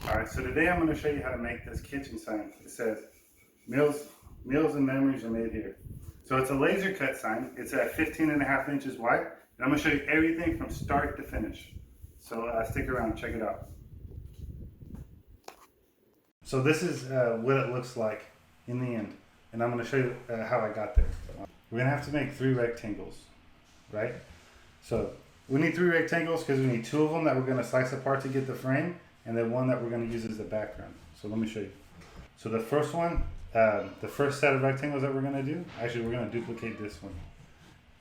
Alright, so today I'm going to show you how to make this kitchen sign. It says, meals and memories are made here. So it's a laser cut sign. It's at 15.5 inches wide. And I'm going to show you everything from start to finish. So stick around, check it out. So this is what it looks like in the end. And I'm going to show you how I got there. We're going to have to make 3 rectangles, right? So we need 3 rectangles because we need 2 of them that we're going to slice apart to get the frame, and then 1 that we're going to use as the background. So let me show you. So the first one, the first set of rectangles that we're going to do, actually we're going to duplicate this one.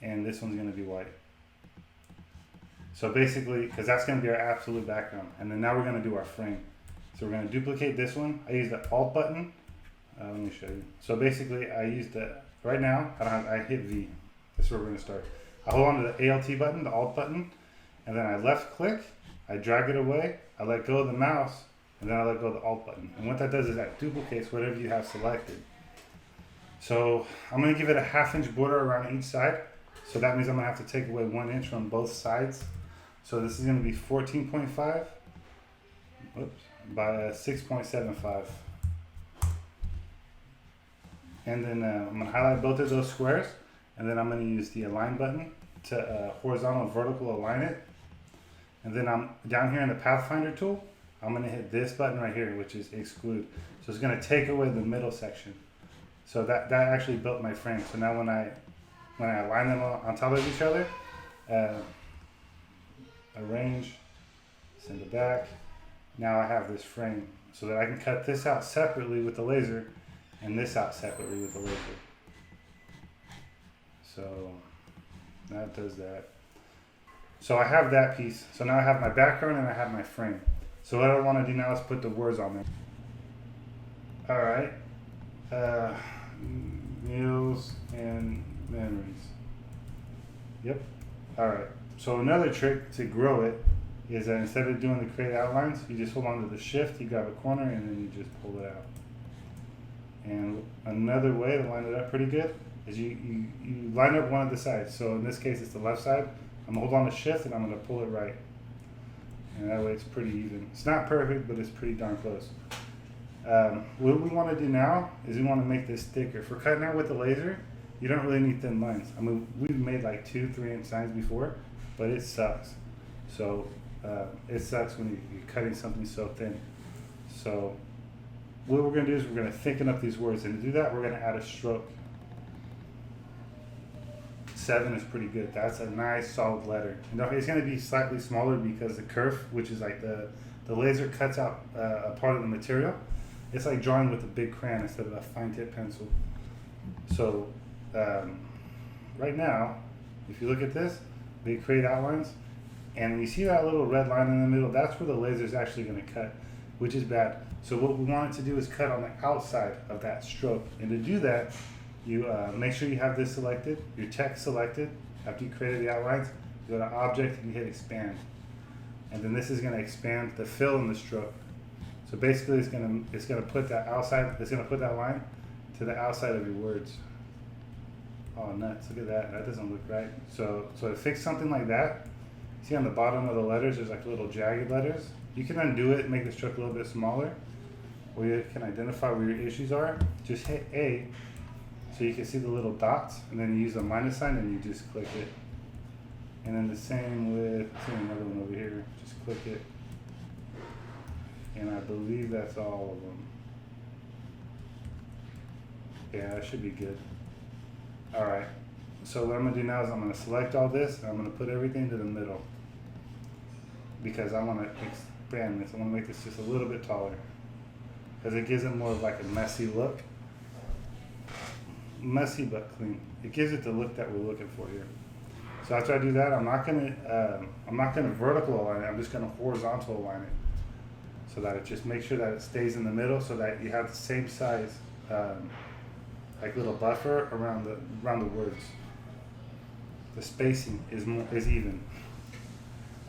And this one's going to be white. So basically, because that's going to be our absolute background. And then now we're going to do our frame. So we're going to duplicate this one. I use the Alt button. Let me show you. So basically I use the, right now, I hit V. This is where we're going to start. I hold on to the ALT button, the Alt button, and then I left click, I drag it away, I let go of the mouse, and then I let go of the Alt button. And what that does is that duplicates whatever you have selected. So I'm going to give it a 1/2 inch border around each side. So that means I'm going to have to take away 1 inch from both sides. So this is going to be 14.5 by 6.75. And then I'm going to highlight both of those squares. And then I'm going to use the align button to horizontal and vertical align it. And then I'm down here in the Pathfinder tool, I'm going to hit this button right here, which is exclude. So it's going to take away the middle section. So that actually built my frame. So now when I align them on top of each other, arrange, send it back. Now I have this frame so that I can cut this out separately with the laser and this out separately with the laser. So that does that. So I have that piece. So now I have my background and I have my frame. So what I want to do now is put the words on there. Alright. Meals and memories. Yep. Alright. So another trick to grow it is that instead of doing the create outlines, you just hold on to the shift, you grab a corner, and then you just pull it out. And another way to line it up pretty good is you line up one of the sides. So in this case, it's the left side. I'm going to hold on to shift and I'm going to pull it right. And that way it's pretty even. It's not perfect, but it's pretty darn close. What we want to do now is we want to make this thicker. For cutting out with the laser, you don't really need thin lines. I mean, we've made like 2-3 inch signs before, but it sucks. So it sucks when you're cutting something so thin. So what we're going to do is we're going to thicken up these words. And to do that, we're going to add a stroke. 7 is pretty good. That's a nice solid letter. And it's going to be slightly smaller because the kerf, which is like the laser cuts out a part of the material. It's like drawing with a big crayon instead of a fine tip pencil. So right now, if you look at this, they create outlines, and you see that little red line in the middle. That's where the laser is actually going to cut, which is bad. So what we want it to do is cut on the outside of that stroke. And to do that, you make sure you have this selected, your text selected. After you created the outlines, you go to Object and you hit Expand. And then this is going to expand the fill in the stroke. So basically, it's going to put that outside. It's going to put that line to the outside of your words. Oh nuts! Look at that. That doesn't look right. So to fix something like that, see on the bottom of the letters, there's like little jagged letters. You can undo it, make the stroke a little bit smaller, or you can identify where your issues are. Just hit A. So you can see the little dots, and then you use the minus sign and you just click it. And then the same with, another one over here, just click it. And I believe that's all of them. Yeah, that should be good. Alright, so what I'm going to do now is I'm going to select all this, and I'm going to put everything to the middle. Because I want to expand this, I want to make this just a little bit taller. Because it gives it more of like a messy look. Messy but clean. It gives it the look that we're looking for here. So after I do that, I'm not gonna vertical align it. I'm just gonna horizontal align it, so that it just makes sure that it stays in the middle, so that you have the same size, like little buffer around the words. The spacing is even.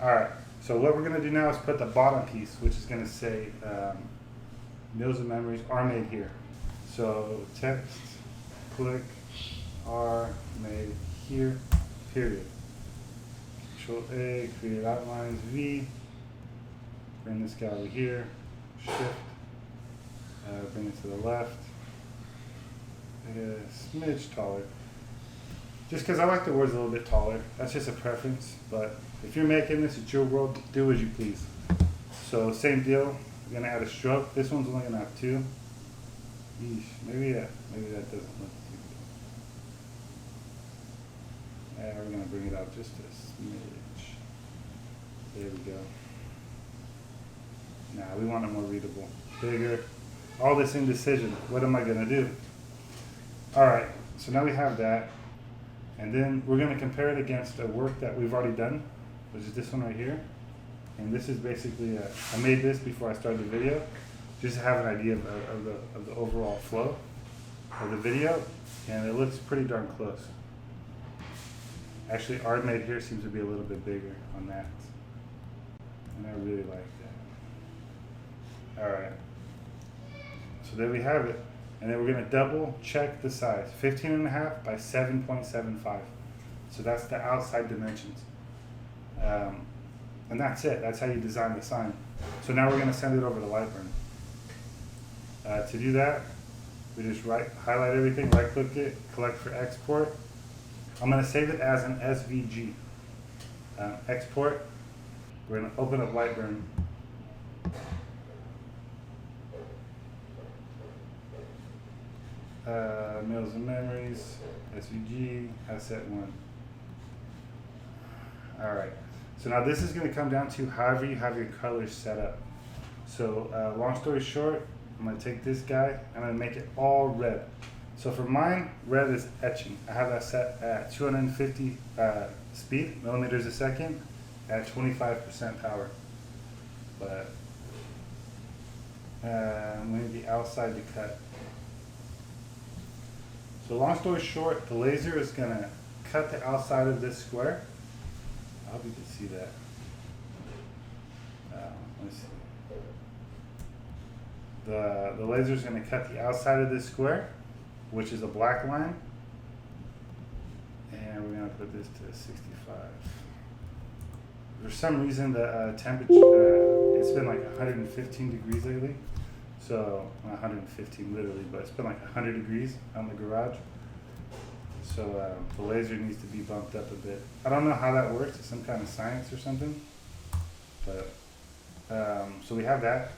All right. So what we're gonna do now is put the bottom piece, which is gonna say meals and memories are made here. So text. Click are made here, period. Control A, create outlines, V, bring this guy over here, shift, bring it to the left, make it a smidge taller. Just because I like the words a little bit taller. That's just a preference, but if you're making this, it's your world, do as you please. So same deal, we're gonna add a stroke. This one's only gonna have 2. Yeesh, maybe that doesn't look too good. Yeah, we're gonna bring it up just a smidge. There we go. Nah, we want it more readable, bigger. All this indecision, what am I gonna do? All right, so now we have that. And then we're gonna compare it against a work that we've already done, which is this one right here. And this is basically, I made this before I started the video, just to have an idea of the overall flow of the video, and it looks pretty darn close. Actually, our made here seems to be a little bit bigger on that, and I really like that. All right, so there we have it. And then we're gonna double check the size, 15.5 by 7.75. So that's the outside dimensions. And that's it, that's how you design the sign. So now we're gonna send it over to Lightburn. To do that, we just highlight everything, right click it, collect for export. I'm gonna save it as an SVG. Export, we're gonna open up Lightburn. Meals and memories, SVG, asset 1. All right, so now this is going to come down to however you have your colors set up. So long story short, I'm going to take this guy, I'm going to make it all red. So for mine, red is etching. I have that set at 250 speed, millimeters a second, at 25% power. But I'm going to be outside to cut. So long story short, the laser is going to cut the outside of this square. I hope you can see that. Let's see. The laser is going to cut the outside of this square, which is a black line. And we're going to put this to 65. For some reason, the temperature, it's been like 115 degrees lately. So, not 115 literally, but it's been like 100 degrees out in the garage. So the laser needs to be bumped up a bit. I don't know how that works. It's some kind of science or something. But so we have that.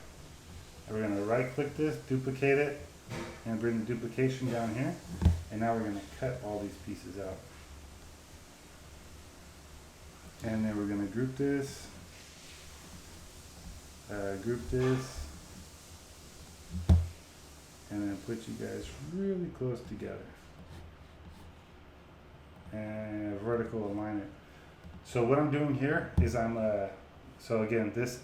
And we're going to right click this, duplicate it, and bring the duplication down here. And now we're going to cut all these pieces out. And then we're going to group this, and then put you guys really close together. And vertical align it. So what I'm doing here is so again, this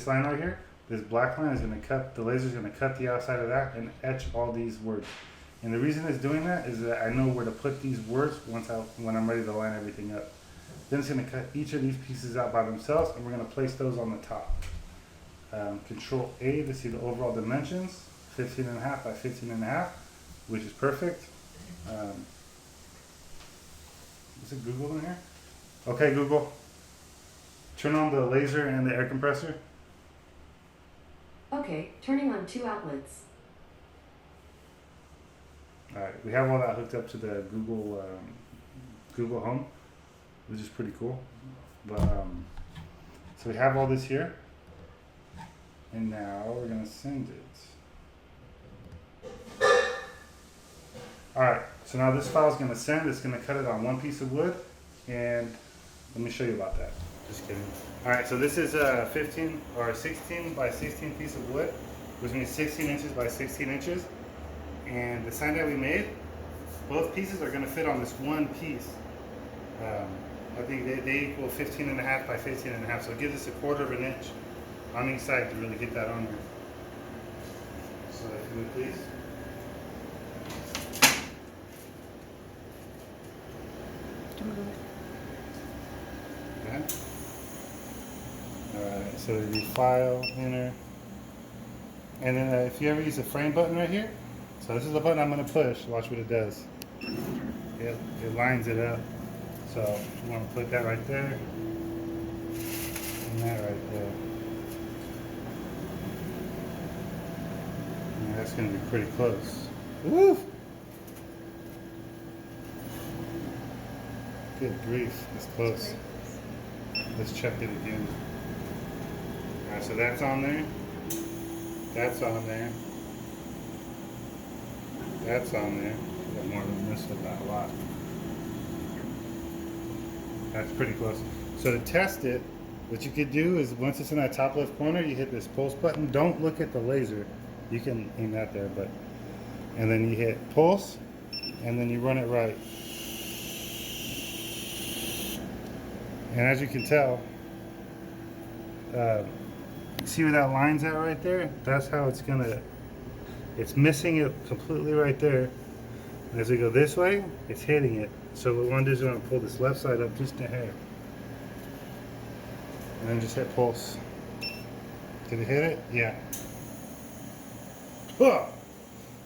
line right here, this black line is going to cut, the laser is going to cut the outside of that and etch all these words. And the reason it's doing that is that I know where to put these words when I'm ready to line everything up. Then it's going to cut each of these pieces out by themselves, and we're going to place those on the top. Control A to see the overall dimensions, 15.5 by 15.5, which is perfect. Is it Google in here? Okay, Google. Turn on the laser and the air compressor. Okay, turning on 2 outlets. Alright, we have all that hooked up to the Google Home, which is pretty cool. But so we have all this here. And now we're going to send it. Alright, so now this file is going to send. It's going to cut it on one piece of wood. And let me show you about that. Just kidding. Alright, so this is a 15 or 16 by 16 piece of wood, which means 16 inches by 16 inches. And the sign that we made, both pieces are going to fit on this one piece. I think they equal 15.5 by 15.5, so it gives us 1/4 inch on each side to really get that on there. So if you would please. Okay. Alright, so you file, enter. And then if you ever use the frame button right here, so this is the button I'm going to push, watch what it does. It lines it up. So you want to put that right there, and that right there. That's gonna be pretty close. Woo! Good grief, that's close. Let's check it again. Alright, so that's on there. That's on there. That's on there. Got more than this with that a lot. That's pretty close. So to test it, what you could do is once it's in that top left corner, you hit this pulse button. Don't look at the laser. You can aim that there, but and then you hit pulse, and then you run it right. And as you can tell, see where that line's at right there? That's how it's gonna, it's missing it completely right there. And as we go this way, it's hitting it. So what we want to do is we want to pull this left side up just a hair. And then just hit pulse. Did it hit it? Yeah. Oh!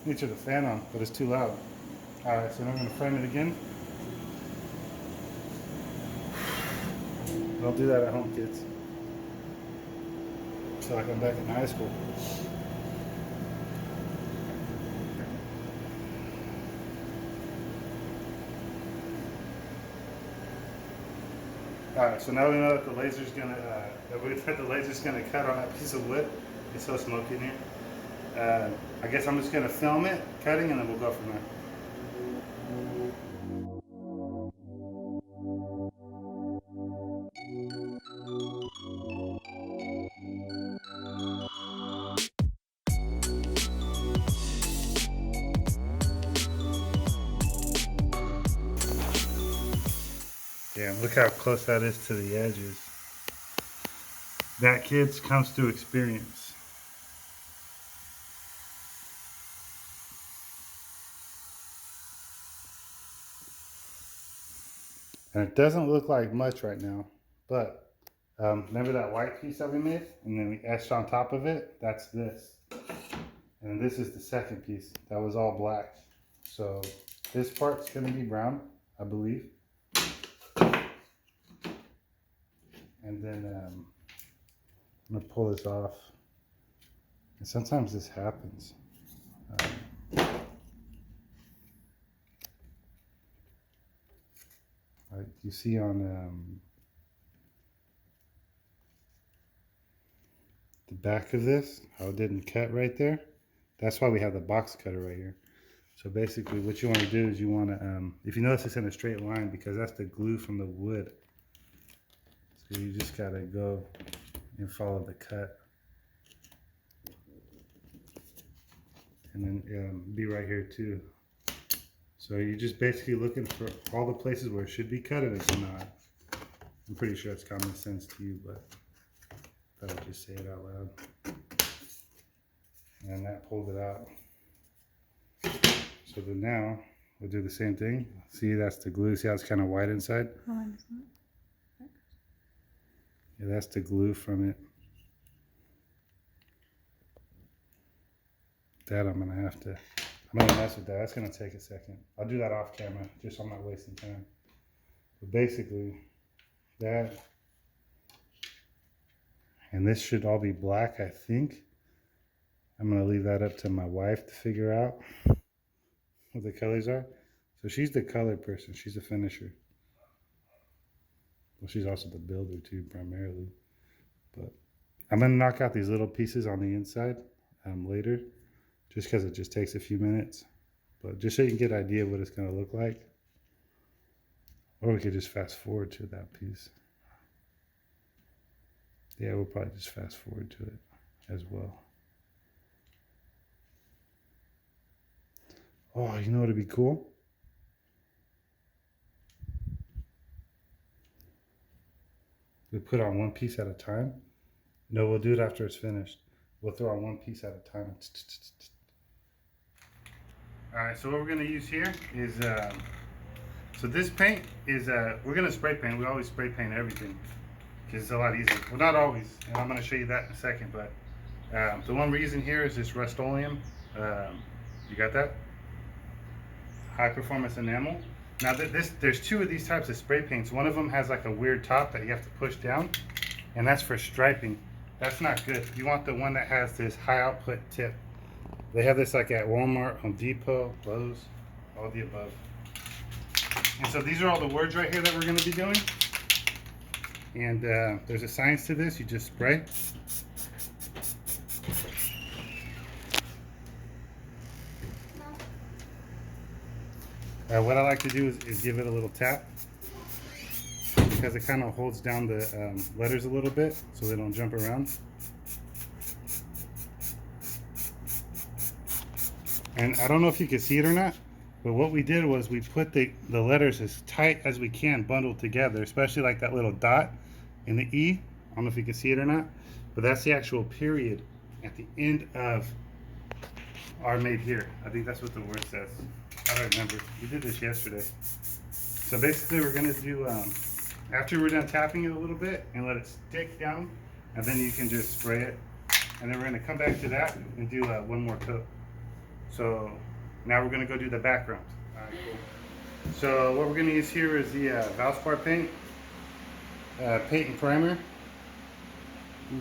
Need to turn the fan on, but it's too loud. Alright, so now I'm going to frame it again. Don't do that at home, kids. It's like I'm back in high school. Alright, so now we know that the laser's gonna cut on that piece of wood. It's so smoky in here. I guess I'm just gonna film it cutting, and then we'll go from there. Damn, look how close that is to the edges. That, kids, comes through experience. And it doesn't look like much right now, but remember that white piece that we made? And then we etched on top of it? That's this. And this is the second piece. That was all black. So this part's gonna be brown, I believe. And then I'm gonna pull this off. And sometimes this happens. Like you see on the back of this, how it didn't cut right there. That's why we have the box cutter right here. So basically what you want to do is you want to, if you notice it's in a straight line because that's the glue from the wood. So you just gotta go and follow the cut. And then be right here too. So you're just basically looking for all the places where it should be cut and it's not. I'm pretty sure it's common sense to you, but I thought I'd just say it out loud. And that pulled it out. So then now we'll do the same thing. See, that's the glue. See how it's kind of white inside? Yeah, that's the glue from it. That I'm gonna mess with that. That's gonna take a second. I'll do that off camera, just so I'm not wasting time. But basically, that, and this should all be black, I think. I'm gonna leave that up to my wife to figure out what the colors are. So she's the color person, she's a finisher. Well, she's also the builder too, primarily. But I'm gonna knock out these little pieces on the inside later, just because it just takes a few minutes. But just so you can get an idea of what it's gonna look like. Or we could just fast forward to that piece. Yeah, we'll probably just fast forward to it as well. Oh, you know what would be cool? We put on one piece at a time. No, we'll do it after it's finished. We'll throw on one piece at a time. All right, so what we're gonna use here is, so this paint is, we're gonna spray paint. We always spray paint everything because it's a lot easier. Well, not always, and I'm gonna show you that in a second, but the one reason here is this Rust-Oleum. You got that? High performance enamel. Now there's two of these types of spray paints. One of them has like a weird top that you have to push down, and that's for striping. That's not good. You want the one that has this high output tip. They have this like at Walmart, Home Depot, Lowe's, all the above. And so these are all the words right here that we're going to be doing. And there's a science to this. You just spray. What I like to do is give it a little tap, because it kind of holds down the letters a little bit so they don't jump around. And I don't know if you can see it or not, but what we did was we put the letters as tight as we can bundled together, especially like that little dot in the E. I don't know if you can see it or not, but that's the actual period at the end of our made here. I think that's what the word says. I don't remember. We did this yesterday. So basically we're going to do, after we're done tapping it a little bit and let it stick down, and then you can just spray it. And then we're going to come back to that and do one more coat. So now we're going to go do the background. All right, cool. So what we're going to use here is the Valspar paint, paint and primer.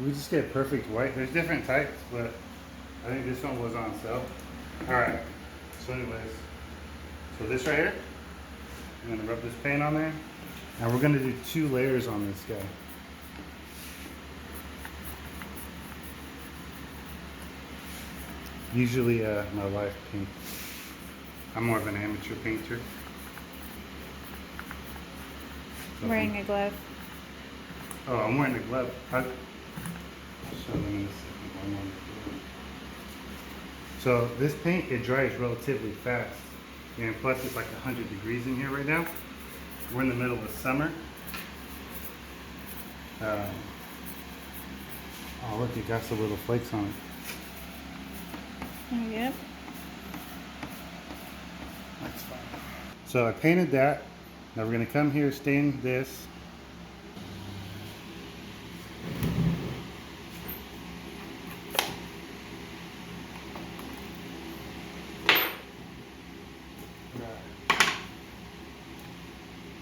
We just get perfect white. There's different types, but I think this one was on sale. All right. So anyways, so this right here, I'm going to rub this paint on there. Now we're going to do 2 layers on this guy. Usually my wife paints. I'm more of an amateur painter. So Wearing a glove. Oh, I'm wearing a glove. So let me see. So this paint, it dries relatively fast. And plus it's like 100 degrees in here right now. We're in the middle of summer. Oh look, it got some little flakes on it. Yep. That's fine. So I painted that. Now we're going to come here, stain this.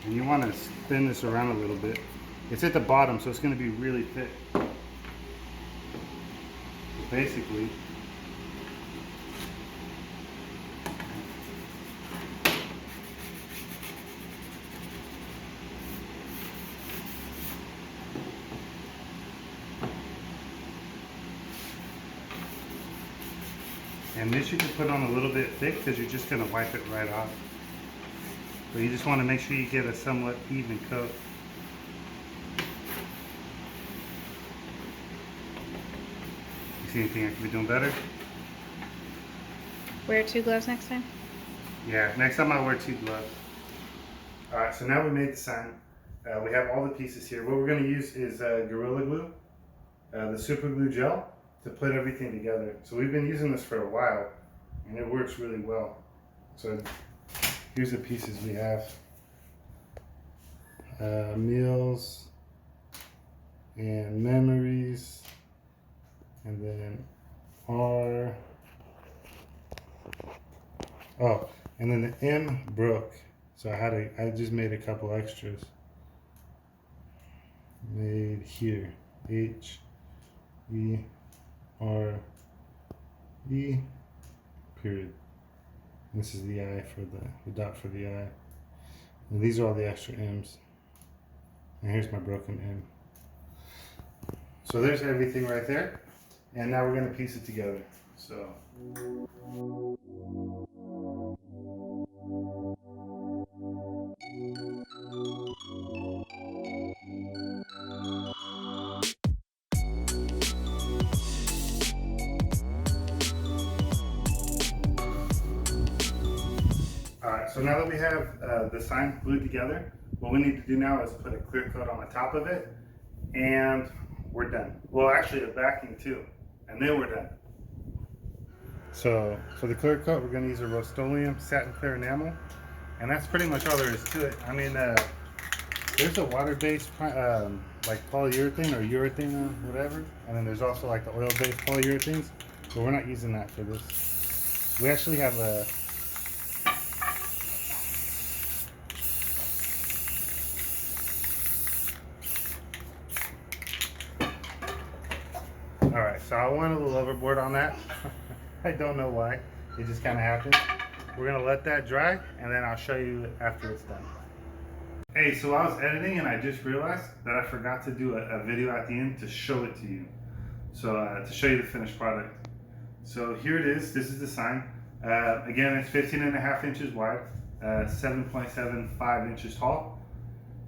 And you want to spin this around a little bit. It's at the bottom, so it's going to be really thick. Basically, and this you can put on a little bit thick because you're just going to wipe it right off. But you just want to make sure you get a somewhat even coat. You see anything I could be doing better? Wear 2 gloves next time? Yeah, next time I wear 2 gloves. Alright, so now we made the sign. We have all the pieces here. What we're going to use is Gorilla Glue, the super glue gel, to put everything together. So we've been using this for a while, and it works really well. So here's the pieces we have. Meals and memories, and then R. Oh, and then the M broke, so I just made a couple extras. Made here, H E R E period. This is the I for the dot for the I. And these are all the extra M's. And here's my broken M. So there's everything right there. And now we're going to piece it together. So. Alright, so now that we have the sign glued together, what we need to do now is put a clear coat on the top of it, and we're done. Well, actually a backing too, and then we're done. So for the clear coat, we're going to use a Rust-Oleum satin clear enamel, and that's pretty much all there is to it. I mean, there's a water-based like polyurethane or urethane or whatever, and then there's also like the oil-based polyurethanes, but we're not using that for this. We actually have a Alright, so I went a little overboard on that. I don't know why. It just kind of happened. We're gonna let that dry, and then I'll show you after it's done. Hey, so I was editing, and I just realized that I forgot to do a video at the end to show it to you. So to show you the finished product. So here it is. This is the sign. Again, it's 15.5 inches wide, 7.75 inches tall.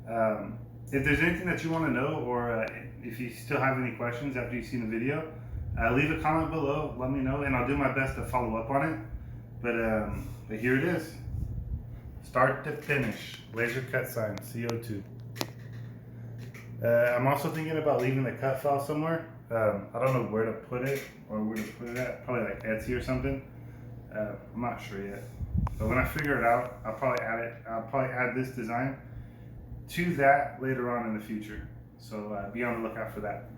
If there's anything that you want to know, or if you still have any questions after you've seen the video, leave a comment below. Let me know, and I'll do my best to follow up on it. But here it is, start to finish, laser cut sign, CO2. I'm also thinking about leaving the cut file somewhere. I don't know where to put it or where to put it at. Probably like Etsy or something. I'm not sure yet. But when I figure it out, I'll probably add it. I'll probably add this design to that later on in the future. So be on the lookout for that.